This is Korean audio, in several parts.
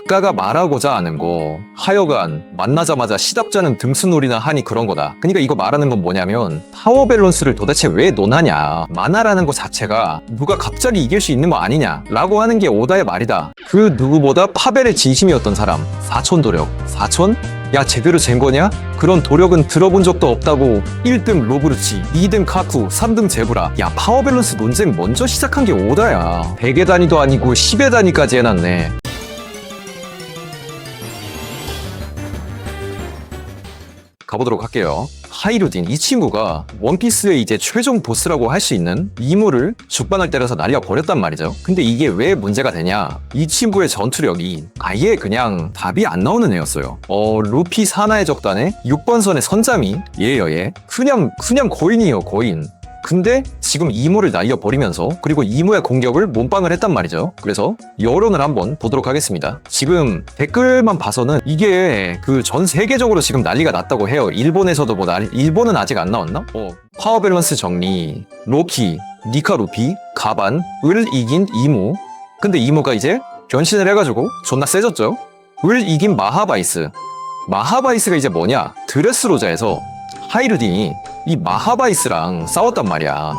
작가가 말하고자 하는 거 하여간 만나자마자 시답자는 등수놀이나 하니 그런 거다. 그러니까 이거 말하는 건 뭐냐면 파워 밸런스를 도대체 왜 논하냐, 만화라는 거 자체가 누가 갑자기 이길 수 있는 거 아니냐 라고 하는 게 오다의 말이다. 그 누구보다 파벨의 진심이었던 사람, 사촌 도력. 사촌? 야, 제대로 잰 거냐? 그런 도력은 들어본 적도 없다고. 1등 로브르치, 2등 카쿠, 3등 제브라. 야, 파워 밸런스 논쟁 먼저 시작한 게 오다야. 100의 단위도 아니고 10의 단위까지 해놨네. 가보도록 할게요. 하이루딘, 이 친구가 원피스의 이제 최종 보스라고 할 수 있는 이무를 죽방을 때려서 날려버렸단 말이죠. 근데 이게 왜 문제가 되냐, 이 친구의 전투력이 아예 그냥 답이 안 나오는 애였어요. 루피 사나의 적단의 6번 선의 선잠이 얘예요. 얘 그냥 거인이에요, 거인. 근데 지금 이무를 날려버리면서, 그리고 이무의 공격을 몸빵을 했단 말이죠. 그래서 여론을 한번 보도록 하겠습니다. 지금 댓글만 봐서는 이게 그 전 세계적으로 지금 난리가 났다고 해요. 일본에서도 뭐 일본은 아직 안 나왔나? 파워 밸런스 정리, 로키, 니카 루피, 가반을 이긴 이무. 근데 이무가 이제 변신을 해가지고 존나 세졌죠. 을 이긴 마하바이스. 마하바이스가 이제 뭐냐, 드레스로자에서 하이루딘이 이 마하바이스랑 싸웠단 말이야.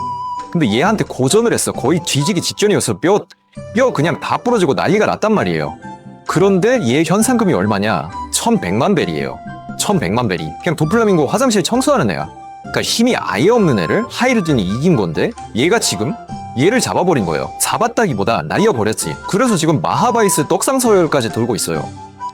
근데 얘한테 고전을 했어. 거의 뒤지기 직전이었어. 뼈 그냥 다 부러지고 난리가 났단 말이에요. 그런데 얘 현상금이 얼마냐? 1100만 벨이에요. 1100만 벨이 그냥 도플라밍고 화장실 청소하는 애야. 그러니까 힘이 아예 없는 애를 하이루딘이 이긴 건데, 얘가 지금 얘를 잡아버린 거예요. 잡았다기보다 날려버렸지. 그래서 지금 마하바이스 떡상서열까지 돌고 있어요.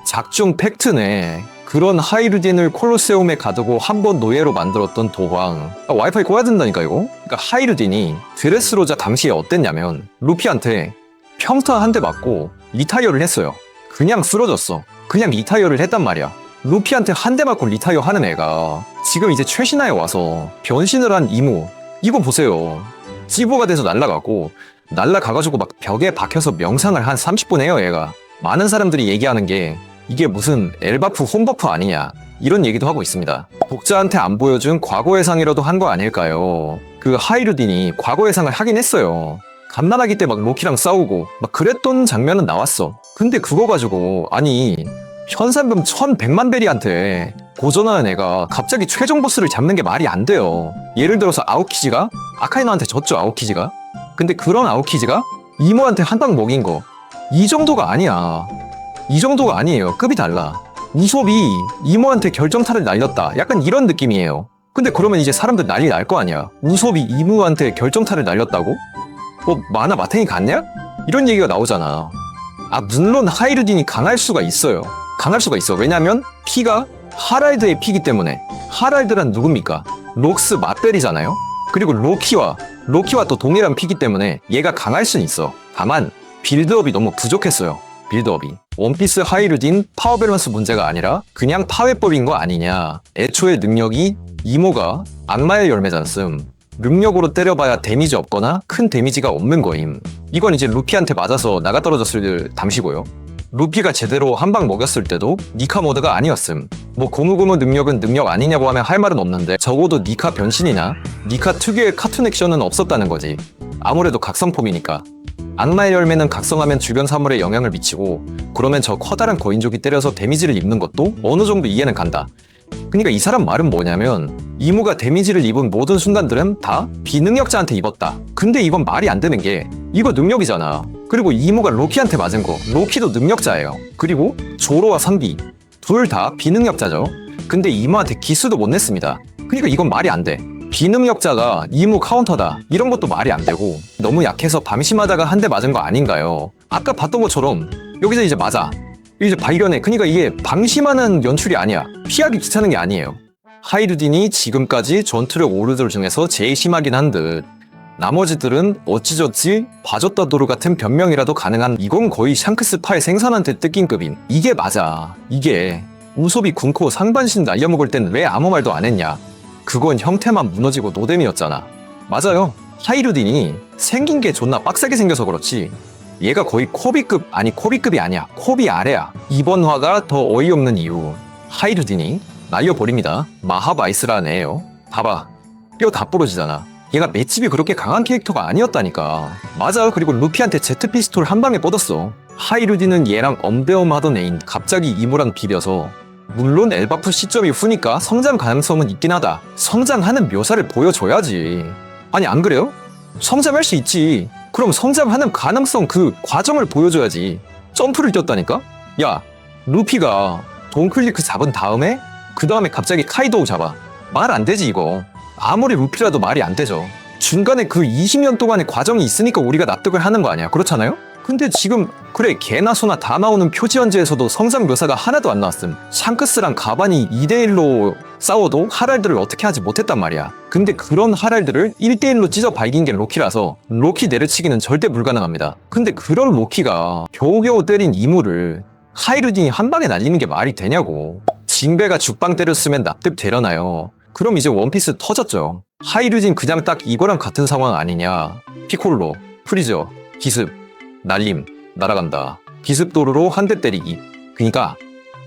작중 팩트네. 그런 하이루딘을 콜로세움에 가두고 한 번 노예로 만들었던 도황. 와이파이 꺼야 된다니까 이거. 그러니까 하이루딘이 드레스로자 당시에 어땠냐면 루피한테 평타 한 대 맞고 리타이어를 했어요. 그냥 쓰러졌어. 그냥 리타이어를 했단 말이야. 루피한테 한 대 맞고 리타이어 하는 애가 지금 이제 최신화에 와서 변신을 한 이무, 이거 보세요. 찌보가 돼서 날라가가지고 막 벽에 박혀서 명상을 한 30분 해요 얘가. 많은 사람들이 얘기하는 게 이게 무슨 엘바프 홈버프 아니냐, 이런 얘기도 하고 있습니다. 독자한테 안 보여준 과거의 상이라도 한 거 아닐까요? 그 하이루딘이 과거의 상을 하긴 했어요. 갓난아기 때 막 로키랑 싸우고 막 그랬던 장면은 나왔어. 근데 그거 가지고 아니 현상금 1100만 베리한테 고전하는 애가 갑자기 최종 보스를 잡는 게 말이 안 돼요. 예를 들어서 아오키지가 아카이노한테 졌죠, 아오키지가. 근데 그런 아오키지가 이모한테 한 방 먹인 거, 이 정도가 아니야. 이 정도가 아니에요. 급이 달라. 우솝이 이모한테 결정타를 날렸다, 약간 이런 느낌이에요. 근데 그러면 이제 사람들 난리 날 거 아니야. 우솝이 이모한테 결정타를 날렸다고? 뭐 만화 마탱이 같냐? 이런 얘기가 나오잖아. 물론 하이루딘이 강할 수가 있어요. 강할 수가 있어. 왜냐면 피가 하랄드의 피기 때문에. 하랄드란 누굽니까? 록스 맞벨이잖아요. 그리고 로키와 또 동일한 피기 때문에 얘가 강할 수는 있어. 다만 빌드업이 너무 부족했어요. 빌드업이. 원피스 하이루딘 파워 밸런스 문제가 아니라 그냥 파괴법인 거 아니냐. 애초에 능력이 이모가 악마의 열매잖음. 능력으로 때려봐야 데미지 없거나 큰 데미지가 없는 거임. 이건 이제 루피한테 맞아서 나가떨어졌을 담시고요. 루피가 제대로 한 방 먹였을 때도 니카 모드가 아니었음. 뭐 고무고무 능력은 능력 아니냐고 하면 할 말은 없는데, 적어도 니카 변신이나 니카 특유의 카툰 액션은 없었다는 거지. 아무래도 각성폼이니까. 악마의 열매는 각성하면 주변 사물에 영향을 미치고, 그러면 저 커다란 거인족이 때려서 데미지를 입는 것도 어느 정도 이해는 간다. 그러니까 이 사람 말은 뭐냐면 이모가 데미지를 입은 모든 순간들은 다 비능력자한테 입었다. 근데 이건 말이 안 되는 게, 이거 능력이잖아. 그리고 이모가 로키한테 맞은 거, 로키도 능력자예요. 그리고 조로와 선비 둘 다 비능력자죠. 근데 이모한테 기수도 못 냈습니다. 그러니까 이건 말이 안 돼. 비능력자가 이모 카운터다, 이런 것도 말이 안 되고, 너무 약해서 방심하다가 한 대 맞은 거 아닌가요? 아까 봤던 것처럼 여기서 이제 맞아. 이제 발견해. 그러니까 이게 방심하는 연출이 아니야. 피하기 귀찮은 게 아니에요. 하이루딘이 지금까지 전투력 오르들 중에서 제일 심하긴 한 듯. 나머지들은 어찌저찌 봐줬다 도루 같은 변명이라도 가능한, 이건 거의 샹크스파의 생선한테 뜯긴급임. 이게 맞아. 이게 우솝이 군코 상반신 날려먹을 땐 왜 아무 말도 안 했냐. 그건 형태만 무너지고 노뎀이었잖아. 맞아요. 하이루딘이 생긴 게 존나 빡세게 생겨서 그렇지 얘가 거의 코비급, 아니 코비급이 아니야. 코비 아래야. 이번 화가 더 어이없는 이유, 하이루딘이 날려버립니다. 마하바이스라는 애예요. 봐봐, 뼈 다 부러지잖아. 얘가 맷집이 그렇게 강한 캐릭터가 아니었다니까. 맞아. 그리고 루피한테 제트 피스톨 한 방에 뻗었어. 하이루디는 얘랑 엄대엄하던 애인 갑자기 이모랑 비벼서 물론 엘바프 시점이 후니까 성장 가능성은 있긴 하다. 성장하는 묘사를 보여줘야지. 아니 안 그래요? 성장할 수 있지. 그럼 성장하는 가능성 그 과정을 보여줘야지. 점프를 뛰었다니까? 야 루피가 돈클리크 잡은 다음에 그 다음에 갑자기 카이도우 잡아. 말 안 되지 이거. 아무리 루피라도 말이 안 되죠. 중간에 그 20년 동안의 과정이 있으니까 우리가 납득을 하는 거 아니야. 그렇잖아요? 근데 지금 그래 개나 소나 다 나오는 표지연재에서도 성장 묘사가 하나도 안 나왔음. 샹크스랑 가반이 2대1로 싸워도 하랄드를 어떻게 하지 못했단 말이야. 근데 그런 하랄드를 1대1로 찢어 발긴 게 로키라서 로키 내려치기는 절대 불가능합니다. 근데 그런 로키가 겨우겨우 때린 이무를 하이루딘이 한 방에 날리는 게 말이 되냐고. 징베가 죽방 때렸으면 납득되려나요? 그럼 이제 원피스 터졌죠. 하이루딘 그냥 딱 이거랑 같은 상황 아니냐. 피콜로, 프리저, 기습, 날림, 날아간다. 기습도루로 한 대 때리기. 그니까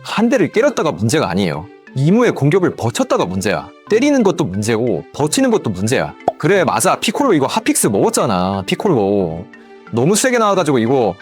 한 대를 때렸다가 문제가 아니에요. 이무의 공격을 버텼다가 문제야. 때리는 것도 문제고 버티는 것도 문제야. 그래 맞아. 피콜로 이거 핫픽스 먹었잖아. 피콜로 너무 세게 나와가지고 이거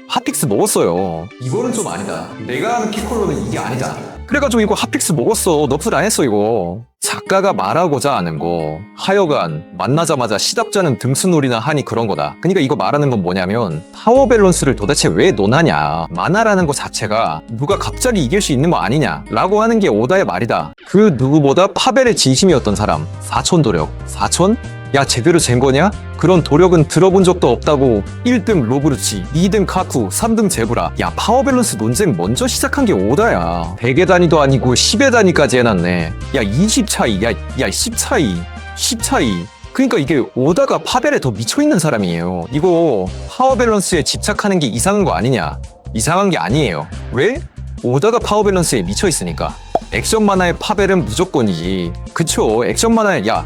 핫픽스 먹었어요. 이거는 좀 아니다. 내가 아는 피콜로는 이게 아니다. 그래가지고 이거 핫픽스 먹었어. 너프를 안 했어 이거. 작가가 말하고자 하는 거 하여간 만나자마자 시답자는 등수놀이나 하니 그런 거다. 그러니까 이거 말하는 건 뭐냐면 파워 밸런스를 도대체 왜 논하냐. 만화라는 거 자체가 누가 갑자기 이길 수 있는 거 아니냐 라고 하는 게 오다의 말이다. 그 누구보다 파벨의 진심이었던 사람. 사촌 도력. 사촌? 야 제대로 잰 거냐? 그런 도력은 들어본 적도 없다고. 1등 로브루치, 2등 카쿠, 3등 제브라. 야 파워 밸런스 논쟁 먼저 시작한 게 오다야. 100의 단위도 아니고 10의 단위까지 해놨네. 야 20 차이, 야 10 차이, 10 차이. 그러니까 이게 오다가 파벨에 더 미쳐있는 사람이에요. 이거 파워 밸런스에 집착하는 게 이상한 거 아니냐. 이상한 게 아니에요. 왜? 오다가 파워 밸런스에 미쳐있으니까. 액션 만화의 파벨은 무조건이지. 그쵸 액션 만화에 야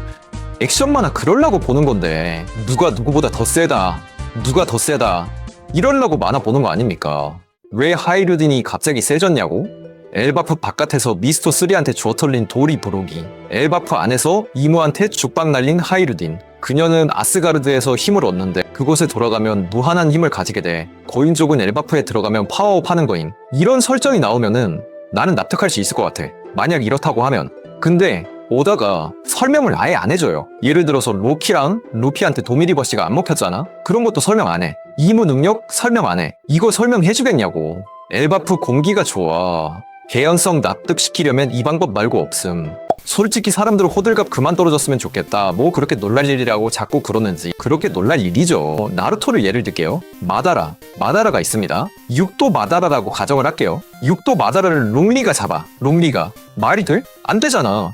액션 만화 그럴라고 보는 건데 누가 누구보다 더 세다 누가 더 세다 이러려고 만화 보는 거 아닙니까? 왜 하이루딘이 갑자기 세졌냐고? 엘바프 바깥에서 미스터 3한테 주워 털린 도리 브로기, 엘바프 안에서 이모한테 죽박 날린 하이루딘. 그녀는 아스가르드에서 힘을 얻는데 그곳에 돌아가면 무한한 힘을 가지게 돼. 거인족은 엘바프에 들어가면 파워업 하는 거임. 이런 설정이 나오면은 나는 납득할 수 있을 것 같아. 만약 이렇다고 하면. 근데 오다가 설명을 아예 안 해줘요. 예를 들어서 로키랑 루피한테 도미리버시가 안 먹혔잖아? 그런 것도 설명 안 해. 이무 능력 설명 안 해. 이거 설명해주겠냐고. 엘바프 공기가 좋아. 개연성 납득시키려면 이 방법 말고 없음. 솔직히 사람들 호들갑 그만 떨어졌으면 좋겠다. 뭐 그렇게 놀랄 일이라고 자꾸 그러는지. 그렇게 놀랄 일이죠. 나루토를 예를 들게요. 마다라가 있습니다. 6도 마다라라고 가정을 할게요. 6도 마다라를 롱리가 잡아. 롱리가. 말이 돼? 안 되잖아.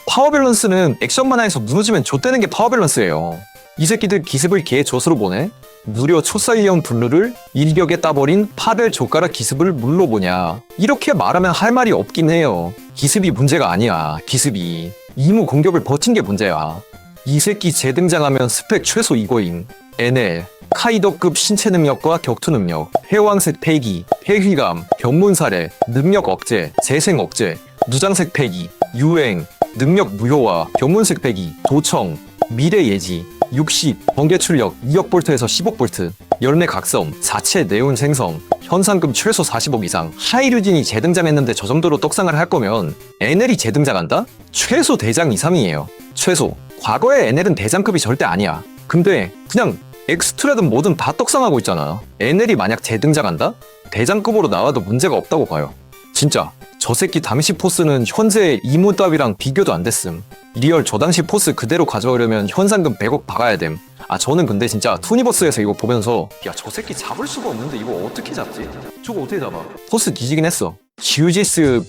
파워 밸런스는 액션 만화에서 무너지면 좆되는 게 파워 밸런스예요. 이 새끼들 기습을 개 젖으로 보내? 무려 초사이언 블루를 일격에 따버린 파벨 조가락 기습을 물로 보냐. 이렇게 말하면 할 말이 없긴 해요. 기습이 문제가 아니야. 기습이. 이무 공격을 버틴 게 문제야. 이 새끼 재등장하면 스펙 최소 이거임. NL 카이더급 신체 능력과 격투 능력, 회왕색 폐기, 폐휘감, 견문살해, 능력 억제, 재생 억제, 누장색 폐기, 유행, 능력 무효화, 견문색 폐기, 도청, 미래 예지, 60, 번개 출력 2억 볼트에서 10억 볼트, 열매 각성, 자체 네온 생성, 현상금 최소 40억 이상. 하이루딘이 재등장했는데 저 정도로 떡상을 할 거면 NL이 재등장한다? 최소 대장 이상이에요. 최소. 과거의 NL은 대장급이 절대 아니야. 근데 그냥 엑스트라든 뭐든 다 떡상하고 있잖아. NL이 만약 재등장한다? 대장급으로 나와도 문제가 없다고 봐요. 진짜 저 새끼 당시 포스는 현재 이모 따위랑 비교도 안 됐음. 리얼 저 당시 포스 그대로 가져오려면 현상금 100억 박아야 됨. 아 저는 근데 진짜 투니버스에서 이거 보면서 야 저 새끼 잡을 수가 없는데 이거 어떻게 잡지? 저거 어떻게 잡아? 포스 뒤지긴 했어. 지우지스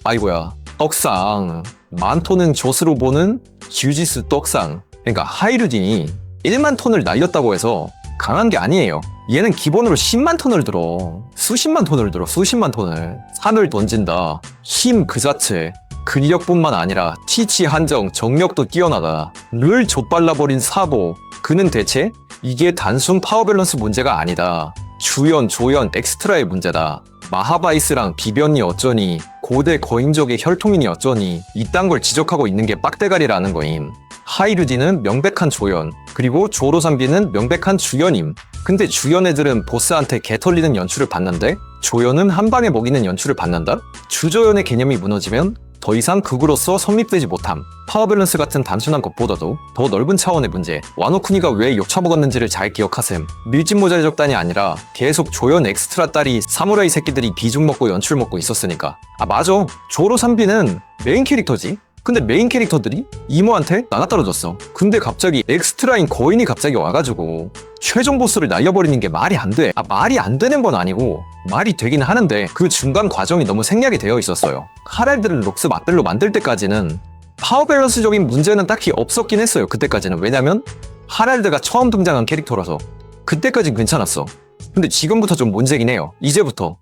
아이고야 떡상. 만톤은 조스로 보는 지우지스 떡상. 그러니까 하이루딘이 1만 톤을 날렸다고 해서 강한 게 아니에요. 얘는 기본으로 10만 톤을 들어. 수십만 톤을 들어. 수십만 톤을. 산을 던진다. 힘 그 자체. 근력뿐만 아니라 티치 한정, 정력도 뛰어나다. 를 좆발라버린 사보. 그는 대체 이게 단순 파워 밸런스 문제가 아니다. 주연, 조연, 엑스트라의 문제다. 마하바이스랑 비변이 어쩌니, 고대 거인족의 혈통이니 어쩌니 이딴 걸 지적하고 있는 게 빡대가리라는 거임. 하이루디는 명백한 조연, 그리고 조로산비는 명백한 주연임. 근데 주연 애들은 보스한테 개 털리는 연출을 받는데 조연은 한 방에 먹이는 연출을 받는다? 주조연의 개념이 무너지면 더 이상 극으로서 성립되지 못함. 파워 밸런스 같은 단순한 것보다도 더 넓은 차원의 문제, 와노쿠니가 왜 욕처먹었는지를 잘 기억하셈. 밀짚모자의 적단이 아니라 계속 조연 엑스트라 딸이 사무라이 새끼들이 비중 먹고 연출 먹고 있었으니까. 아 맞아, 조로산비는 메인 캐릭터지. 근데 메인 캐릭터들이 이모한테 나눠떨어졌어. 근데 갑자기 엑스트라인 거인이 갑자기 와가지고 최종 보스를 날려버리는 게 말이 안 돼. 아 말이 안 되는 건 아니고 말이 되긴 하는데 그 중간 과정이 너무 생략이 되어 있었어요. 하랄드를 록스 맛별로 만들 때까지는 파워 밸런스적인 문제는 딱히 없었긴 했어요. 그때까지는. 왜냐면 하랄드가 처음 등장한 캐릭터라서 그때까진 괜찮았어. 근데 지금부터 좀 문제긴 해요. 이제부터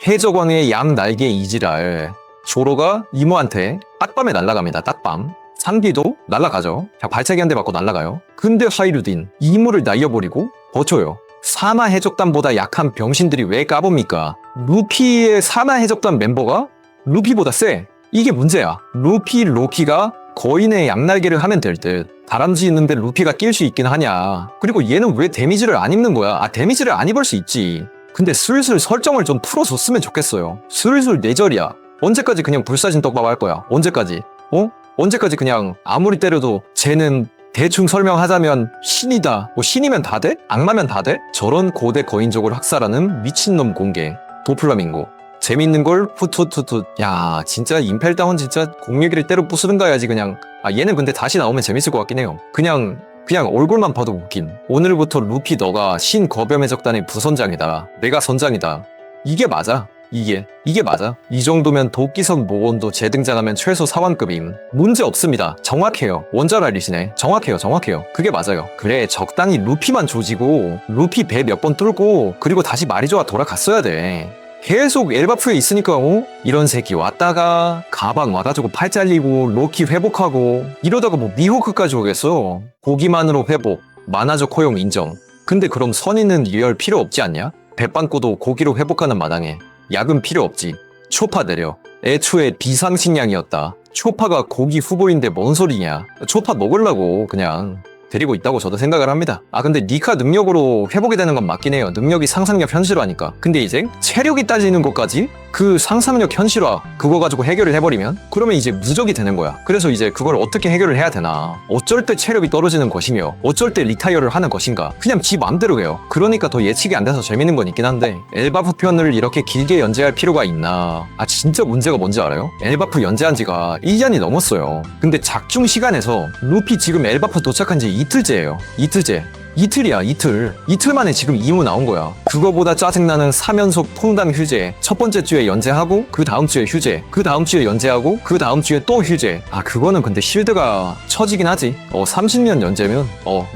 해적왕의 양 날개 이지랄. 조로가 이모한테 딱밤에 날아갑니다. 딱밤. 상기도 날아가죠. 그냥 발차기 한 대 맞고 날아가요. 근데 하이루딘 이모를 날려버리고 버텨요. 사마 해적단보다 약한 병신들이 왜 까봅니까? 루피의 사마 해적단 멤버가 루피보다 세. 이게 문제야. 루피 로키가 거인의 양날개를 하면 될 듯. 다람쥐 있는데 루피가 낄 수 있긴 하냐. 그리고 얘는 왜 데미지를 안 입는 거야? 아 데미지를 안 입을 수 있지. 근데 슬슬 설정을 좀 풀어줬으면 좋겠어요. 슬슬 뇌절이야. 언제까지 그냥 불사신 떡밥 할 거야? 언제까지? 언제까지 그냥 아무리 때려도 쟤는 대충 설명하자면 신이다. 뭐 신이면 다 돼? 악마면 다 돼? 저런 고대 거인족을 학살하는 미친놈 공개. 도플라밍고. 재밌는 걸 푸투투투. 야 진짜 임펠다운 진짜 공유기를 때려 부수든가 해야지 그냥. 아 얘는 근데 다시 나오면 재밌을 것 같긴 해요. 그냥 얼굴만 봐도 웃긴. 오늘부터 루피 너가 신거뱀의 적단의 부선장이다. 내가 선장이다. 이게 맞아. 이게 맞아. 이 정도면 도끼선 모건도 재등장하면 최소 사관급임. 문제 없습니다. 정확해요. 원잘 알리시네. 정확해요. 그게 맞아요. 그래 적당히 루피만 조지고 루피 배 몇 번 뚫고 그리고 다시 마리조아 돌아갔어야 돼. 계속 엘바프에 있으니까 이런 새끼 왔다가 가방 와가지고 팔 잘리고 로키 회복하고 이러다가 뭐 미호크까지 오겠어. 고기만으로 회복. 만화적 허용 인정. 근데 그럼 선의는 리얼 필요 없지 않냐? 배빵꾸도 고기로 회복하는 마당에 약은 필요 없지. 초파 내려. 애초에 비상식량이었다. 초파가 고기 후보인데 뭔 소리냐. 초파 먹으려고 그냥 데리고 있다고 저도 생각을 합니다. 아 근데 니카 능력으로 회복이 되는 건 맞긴 해요. 능력이 상상력 현실화니까. 근데 이제 체력이 따지는 것까지 그 상상력 현실화 그거 가지고 해결을 해버리면 그러면 이제 무적이 되는 거야. 그래서 이제 그걸 어떻게 해결을 해야 되나. 어쩔 때 체력이 떨어지는 것이며 어쩔 때 리타이어를 하는 것인가. 그냥 지 맘대로 해요. 그러니까 더 예측이 안 돼서 재밌는 건 있긴 한데 엘바프 편을 이렇게 길게 연재할 필요가 있나. 아 진짜 문제가 뭔지 알아요? 엘바프 연재한 지가 1년이 넘었어요. 근데 작중 시간에서 루피 지금 엘바프 도착한 지 이틀째예요. 이틀이야. 이틀 만에 지금 이모 나온 거야. 그거보다 짜증나는 3연속 퐁당 휴재. 첫 번째 주에 연재하고 그 다음 주에 휴재. 그 다음 주에 연재하고 그 다음 주에 또 휴재. 아 그거는 근데 실드가 처지긴 하지. 30년 연재면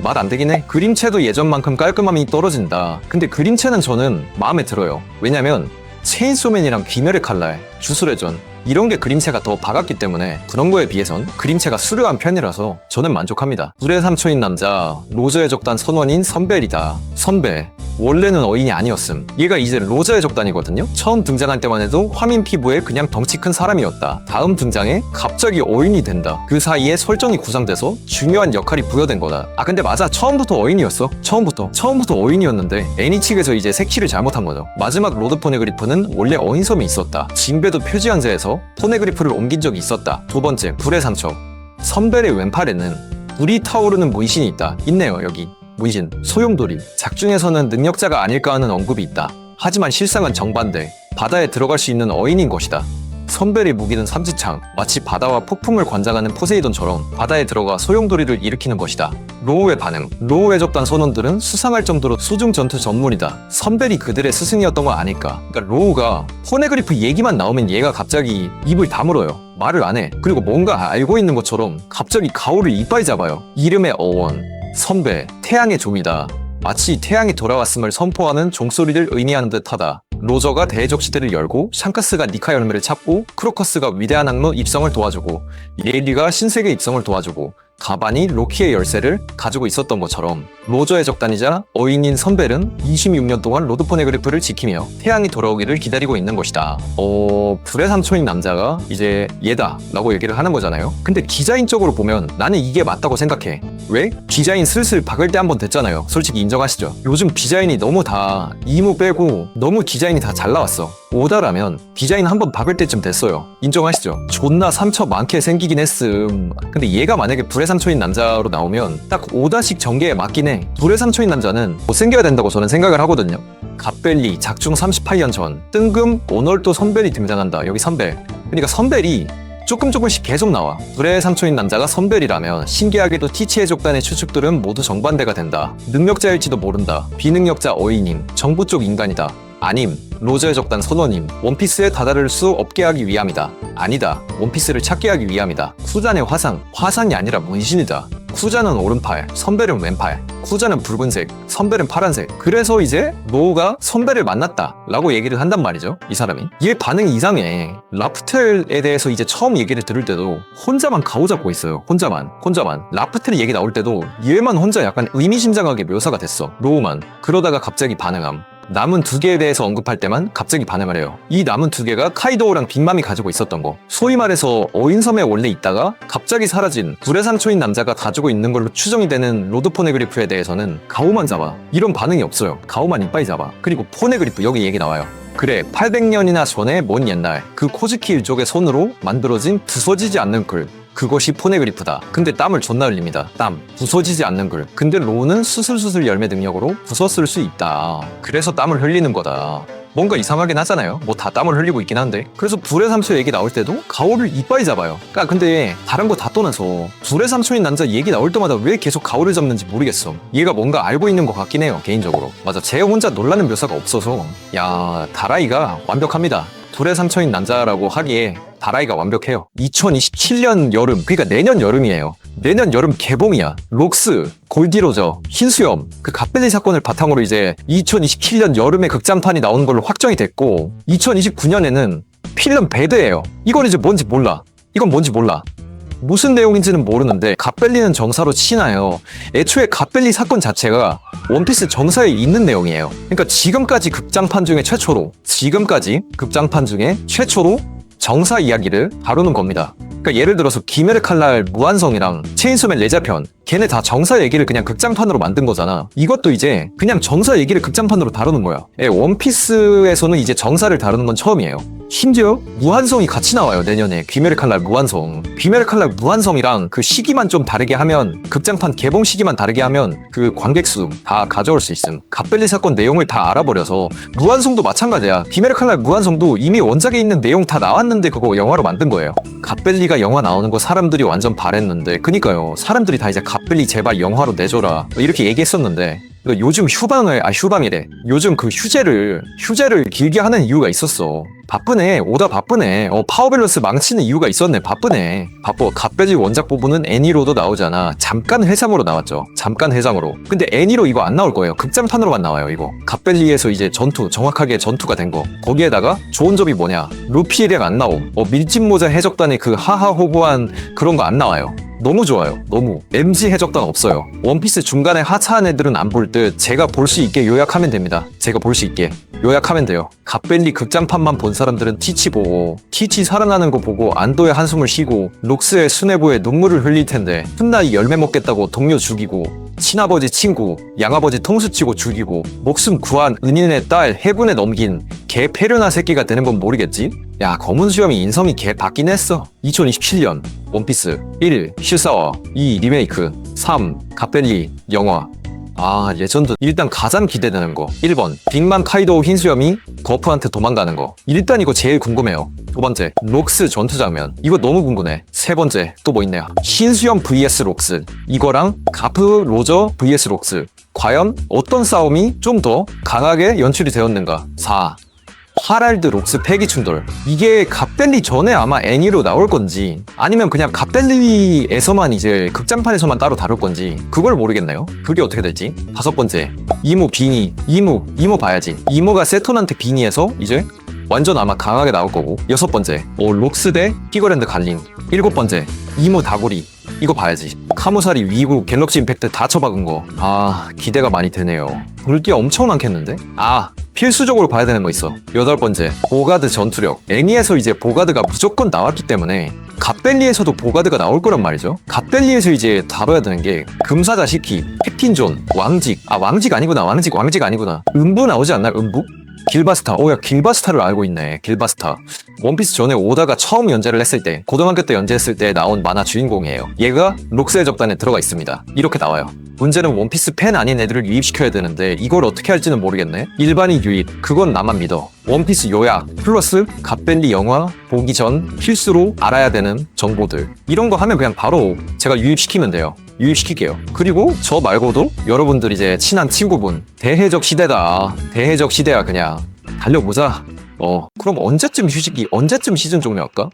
맛 안 되긴 해. 그림체도 예전만큼 깔끔함이 떨어진다. 근데 그림체는 저는 마음에 들어요. 왜냐면 체인소맨이랑 귀멸의 칼날, 주술의 전 이런 게 그림체가 더 박았기 때문에 그런 거에 비해선 그림체가 수려한 편이라서 저는 만족합니다. 불의 삼초인 남자, 로저의 적단 선원인 선벨이다. 선벨 원래는 어인이 아니었음. 얘가 이제 로저의 적단이거든요. 처음 등장할 때만 해도 화민 피부에 그냥 덩치 큰 사람이었다. 다음 등장에 갑자기 어인이 된다. 그 사이에 설정이 구상돼서 중요한 역할이 부여된 거다. 아 근데 맞아. 처음부터 어인이었어. 처음부터 어인이었는데 애니 측에서 이제 색칠을 잘못한 거죠. 마지막 로드 포네그리프는 원래 어인섬이 있었다. 징배도 표지한자에서 포네그리프를 옮긴 적이 있었다. 두 번째, 불의 삼척. 선벨의 왼팔에는 불이 타오르는 문신이 있다. 있네요 여기. 문신, 소용돌이. 작중에서는 능력자가 아닐까 하는 언급이 있다. 하지만 실상은 정반대. 바다에 들어갈 수 있는 어인인 것이다. 선벨의 무기는 삼지창. 마치 바다와 폭풍을 관장하는 포세이돈처럼 바다에 들어가 소용돌이를 일으키는 것이다. 로우의 반응. 로우의 적단 선원들은 수상할 정도로 수중 전투 전문이다. 선벨이 그들의 스승이었던 거 아닐까. 그러니까 로우가 포네그리프 얘기만 나오면 얘가 갑자기 입을 다물어요. 말을 안 해. 그리고 뭔가 알고 있는 것처럼 갑자기 가오를 이빨 잡아요. 이름의 어원. 선배, 태양의 종이다. 마치 태양이 돌아왔음을 선포하는 종소리를 의미하는 듯하다. 로저가 대적시대를 열고 샹크스가 니카 열매를 찾고 크로커스가 위대한 악무 입성을 도와주고 레일리가 신세계 입성을 도와주고 가반이 로키의 열쇠를 가지고 있었던 것처럼 로저의 적단이자 어인인 선벨은 26년 동안 로드 포네그리프를 지키며 태양이 돌아오기를 기다리고 있는 것이다. 불의 삼촌인 남자가 이제 얘다 라고 얘기를 하는 거잖아요. 근데 기자인적으로 보면 나는 이게 맞다고 생각해. 왜? 비자인 슬슬 박을 때 한번 됐잖아요. 솔직히 인정하시죠? 요즘 비자인이 너무 다 이무 빼고 너무 디자인이 다 잘 나왔어. 오다라면 디자인 한번 박을 때쯤 됐어요. 인정하시죠? 존나 삼처 많게 생기긴 했음. 근데 얘가 만약에 불의 삼촌인 남자로 나오면 딱 오다식 전개에 맞긴 해. 불의 삼촌인 남자는 못생겨야 된다고 저는 생각을 하거든요. 갓벨리 작중 38년 전 뜬금 오널도 선벨이 등장한다. 여기 선벨. 그러니까 선벨이 조금씩 계속 나와. 불의 삼촌인 남자가 선벨이라면 신기하게도 티치의 족단의 추측들은 모두 정반대가 된다. 능력자일지도 모른다. 비능력자 어이님, 정부 쪽 인간이다. 아님, 로저의 적단 선원님, 원피스에 다다를 수 없게 하기 위함이다. 아니다, 원피스를 찾게 하기 위함이다. 쿠잔의 화상이 아니라 문신이다. 쿠잔은 오른팔, 선벨은 왼팔. 쿠잔은 붉은색, 선벨은 파란색. 그래서 이제 로우가 선벨을 만났다 라고 얘기를 한단 말이죠. 이 사람이. 얘 반응이 이상해. 라프텔에 대해서 이제 처음 얘기를 들을 때도 혼자만 가오잡고 있어요. 혼자만. 라프텔 얘기 나올 때도 얘만 혼자 약간 의미심장하게 묘사가 됐어. 로우만. 그러다가 갑자기 반응함. 남은 두 개에 대해서 언급할 때만 갑자기 반응을 해요. 이 남은 두 개가 카이도우랑 빅맘이 가지고 있었던 거. 소위 말해서 어인섬에 원래 있다가 갑자기 사라진 불의 삼촌인 남자가 가지고 있는 걸로 추정이 되는 로드 포네그리프에 대해서는 가오만 잡아. 이런 반응이 없어요. 가오만 이빠이 잡아. 그리고 포네그리프 여기 얘기 나와요. 그래, 800년이나 전에 먼 옛날 그 코즈키 일족의 손으로 만들어진 부서지지 않는 글. 그것이 포네그리프다. 근데 땀을 존나 흘립니다. 땀. 부서지지 않는 글. 근데 로우는 수술수술 열매 능력으로 부서쓸 수 있다. 그래서 땀을 흘리는 거다. 뭔가 이상하긴 하잖아요. 뭐 다 땀을 흘리고 있긴 한데. 그래서 불의 삼촌 얘기 나올 때도 가오를 이빠이 잡아요. 그러니까 근데 다른 거 다 떠나서 불의 삼촌인 남자 얘기 나올 때마다 왜 계속 가오를 잡는지 모르겠어. 얘가 뭔가 알고 있는 것 같긴 해요. 개인적으로. 맞아. 쟤 혼자 놀라는 묘사가 없어서. 야, 다라이가 완벽합니다. 불의 삼촌인 남자라고 하기에 다라이가 완벽해요. 2027년 여름, 그러니까 내년 여름이에요. 내년 여름 개봉이야. 록스, 골디로저, 흰수염, 그 갓벨리 사건을 바탕으로 이제 2027년 여름에 극장판이 나오는 걸로 확정이 됐고 2029년에는 필름 배드예요. 이건 이제 뭔지 몰라. 무슨 내용인지는 모르는데 갓벨리는 정사로 치나요. 애초에 갓벨리 사건 자체가 원피스 정사에 있는 내용이에요. 그러니까 지금까지 극장판 중에 최초로 정사 이야기를 다루는 겁니다. 그러니까 예를 들어서 기메르 칼날 무한성이랑 체인소맨 레자편 걔네 다 정사 얘기를 그냥 극장판으로 만든 거잖아. 이것도 이제 그냥 정사 얘기를 극장판으로 다루는 거야. 원피스에서는 이제 정사를 다루는 건 처음이에요. 심지어 무한성이 같이 나와요. 내년에 귀멸의 칼날 무한성. 귀멸의 칼날 무한성이랑 그 시기만 좀 다르게 하면 극장판 개봉 시기만 다르게 하면 그 관객 수 다 가져올 수 있음. 갓벨리 사건 내용을 다 알아버려서 무한성도 마찬가지야. 귀멸의 칼날 무한성도 이미 원작에 있는 내용 다 나왔는데 그거 영화로 만든 거예요. 갓벨리가 영화 나오는 거 사람들이 완전 바랬는데 그니까요. 사람들이 다 이제 갓벨리 제발 영화로 내줘라 이렇게 얘기했었는데 요즘 휴방이래. 요즘 그 휴재를 길게 하는 이유가 있었어. 바쁘네. 오다 바쁘네. 파워밸런스 망치는 이유가 있었네. 바쁘네. 바빠. 갓벨리 원작 부분은 애니로도 나오잖아. 잠깐 회상으로 나왔죠. 잠깐 회상으로. 근데 애니로 이거 안 나올 거예요. 극장판으로만 나와요. 이거. 갓벨리에서 이제 정확하게 전투가 된 거. 거기에다가 좋은 점이 뭐냐. 루피 일행 안 나옴. 밀짚모자 해적단의 그 하하호호한 그런 거 안 나와요. 너무 좋아요. 너무. MG 해적단 없어요. 원피스 중간에 하차한 애들은 안 볼 듯 제가 볼 수 있게 요약하면 됩니다. 제가 볼 수 있게 요약하면 돼요. 갓벨리 극장판만 본 사람들은 티치 보고 티치 살아나는 거 보고 안도의 한숨을 쉬고 록스의 수뇌부에 눈물을 흘릴 텐데 훗날 열매 먹겠다고 동료 죽이고 친아버지 친구 양아버지 통수치고 죽이고 목숨 구한 은인의 딸 해군에 넘긴 개 페르나 새끼가 되는 건 모르겠지? 야, 검은 수염이 인성이 개 바뀌긴 했어. 2027년 원피스 1. 실사화 2. 리메이크 3. 갓벨리 영화. 레전드. 일단 가장 기대되는 거 1번 빅맘 카이도우 흰수염이 거프한테 도망가는 거. 일단 이거 제일 궁금해요. 두 번째 록스 전투 장면. 이거 너무 궁금해. 세 번째 또 뭐 있네요. 흰수염 vs 록스. 이거랑 가프 로저 vs 록스. 과연 어떤 싸움이 좀 더 강하게 연출이 되었는가. 4. 하랄드 록스 패기 충돌. 이게 갓벨리 전에 아마 애니로 나올 건지 아니면 그냥 갓벨리에서만 이제 극장판에서만 따로 다룰 건지 그걸 모르겠네요. 그게 어떻게 될지. 5번째 이모 비니. 이모 봐야지. 이모가 세톤한테 비니에서 이제 완전 아마 강하게 나올 거고. 6번째 록스 대 피거랜드 갈린. 7번째 이모 다구리. 이거 봐야지. 카무사리, 위구, 갤럭시 임팩트 다 쳐박은 거. 아, 기대가 많이 되네요. 볼 게 엄청 많겠는데? 아, 필수적으로 봐야 되는 거 있어. 8번째, 보가드 전투력. 애니에서 이제 보가드가 무조건 나왔기 때문에 갓벨리에서도 보가드가 나올 거란 말이죠. 갓벨리에서 이제 다뤄야 되는 게 금사자 시키, 캡틴존, 왕직. 아, 왕직 아니구나. 왕직 아니구나. 음부 나오지 않나? 음부? 길바스타. 야, 길바스타를 알고 있네. 길바스타. 원피스 전에 오다가 처음 연재를 했을 때, 고등학교 때 연재했을 때 나온 만화 주인공이에요. 얘가 록스의 접단에 들어가 있습니다. 이렇게 나와요. 문제는 원피스 팬 아닌 애들을 유입시켜야 되는데 이걸 어떻게 할지는 모르겠네. 일반인 유입, 그건 나만 믿어. 원피스 요약, 플러스 갓벨리 영화 보기 전 필수로 알아야 되는 정보들. 이런 거 하면 그냥 바로 제가 유입시키면 돼요. 유입시킬게요. 그리고 저 말고도 여러분들 이제 친한 친구분, 대해적 시대다. 대해적 시대야 그냥. 달려보자. 그럼 언제쯤 휴식이, 언제쯤 시즌 종료할까?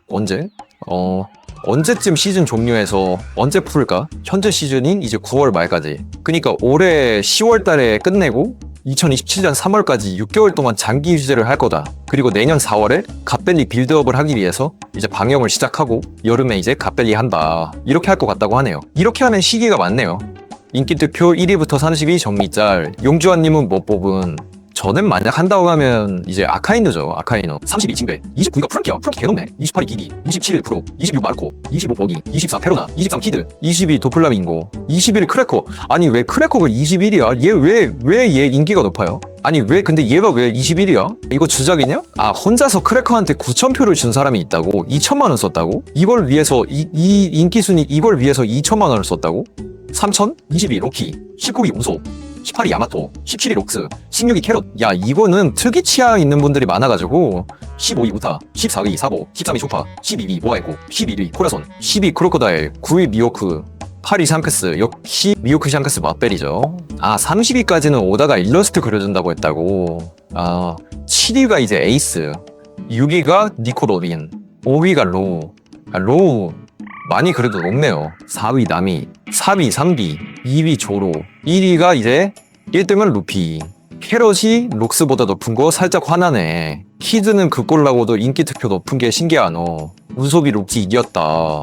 언제쯤 시즌 종료해서 언제 풀까? 현재 시즌인 이제 9월 말까지. 그니까 올해 10월 달에 끝내고 2027년 3월까지 6개월 동안 장기 휴재를 할 거다. 그리고 내년 4월에 갓벨리 빌드업을 하기 위해서 이제 방영을 시작하고 여름에 이제 갓벨리 한다. 이렇게 할 것 같다고 하네요. 이렇게 하면 시기가 맞네요. 인기 투표 1위부터 30위 정리짤. 용주환님은 못 뽑은. 저는 만약 한다고 하면 이제 아카이누죠. 아카이누 32 징배, 29위가 프랑키야. 프랑키 개놈네. 28위 기기, 27 프로, 26 마르코, 25 버기, 24 페로나, 23 키드, 22 도플라밍고, 21 크래커. 아니 왜 크래커가 21이야? 왜 얘 인기가 높아요? 아니 왜 근데 얘가 왜 21이야? 이거 주작이냐? 아, 혼자서 크래커한테 9,000표를 준 사람이 있다고? 2천만 원 썼다고? 이걸 위해서 이 인기 순위 이걸 위해서 2천만 원을 썼다고? 3천? 22 로키, 19위 우소, 18위 야마토, 17위 록스, 16위 캐럿. 야, 이거는 특이 취향 있는 분들이 많아가지고 15위 우타, 14위 사보, 13위 쇼파, 12위 모아에코, 11위 코라손, 10위 크로코다일, 9위 미오크, 8위 샹크스. 역시 미오크 샹크스 맛벨이죠. 아, 30위까지는 오다가 일러스트 그려준다고 했다고. 아, 7위가 이제 에이스, 6위가 니코 로빈, 5위가 로우. 로우 많이 그래도 높네요. 4위 나미, 4위 삼비, 2위 조로, 1위가 이제 1등은 루피. 캐럿이 록스보다 높은 거 살짝 화나네. 키드는 그 꼴라고도 인기 투표 높은 게 신기하노. 우소비 록지 이겼다.